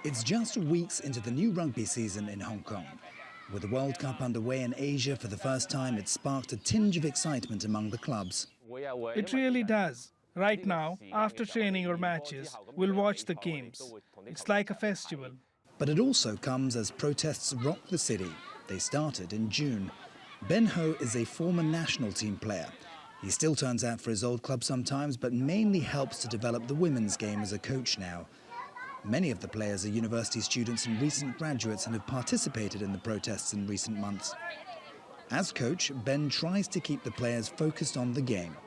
It's just weeks into the new rugby season in Hong Kong. With the World Cup underway in Asia for the first time, it sparked a tinge of excitement among the clubs. It really does. Right now, after training or matches, we'll watch the games. It's like a festival. But it also comes as protests rock the city. They started in June. Ben Ho is a former national team player. He still turns out for his old club sometimes, but mainly helps to develop the women's game as a coach now. Many of the players are university students and recent graduates and have participated in the protests in recent months. As coach, Ben tries to keep the players focused on the game.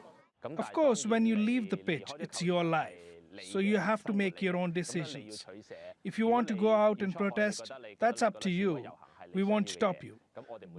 Of course, when you leave the pitch, it's your life. So you have to make your own decisions. If you want to go out and protest, that's up to you. We won't stop you.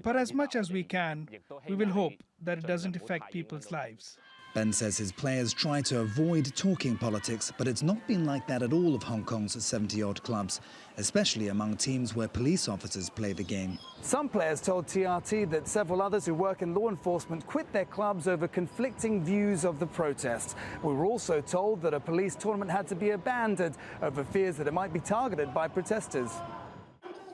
But as much as we can, we will hope that it doesn't affect people's lives. Ben says his players try to avoid talking politics, but it's not been like that at all of Hong Kong's 70-odd clubs, especially among teams where police officers play the game. Some players told TRT that several others who work in law enforcement quit their clubs over conflicting views of the protests. We were also told that a police tournament had to be abandoned over fears that it might be targeted by protesters.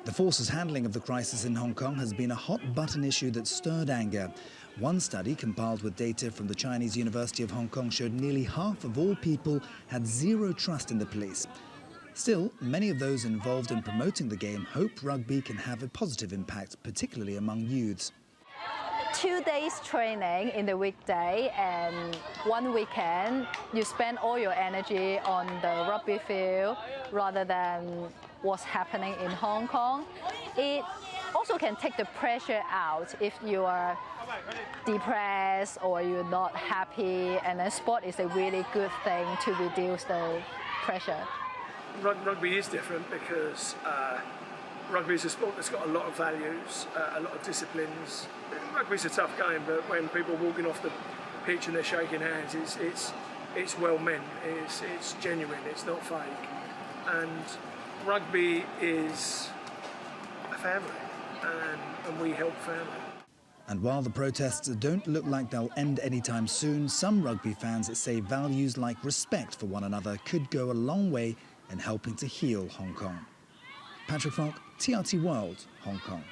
The force's handling of the crisis in Hong Kong has been a hot-button issue that stirred anger. One study compiled with data from the Chinese University of Hong Kong showed nearly half of all people had zero trust in the police. Still, many of those involved in promoting the game hope rugby can have a positive impact, particularly among youths. 2 days training in the weekday and one weekend, you spend all your energy on the rugby field rather than what's happening in Hong Kong. It also can take the pressure out if you are depressed or you're not happy, and then sport is a really good thing to reduce the pressure. Rugby is different because rugby is a sport that's got a lot of values, a lot of disciplines. Rugby's a tough game, but when people are walking off the pitch and they're shaking hands, it's well meant, it's genuine, it's not fake. And rugby is a family, and we help family. And while the protests don't look like they'll end anytime soon, some rugby fans say values like respect for one another could go a long way in helping to heal Hong Kong. Patrick Falk, TRT World, Hong Kong.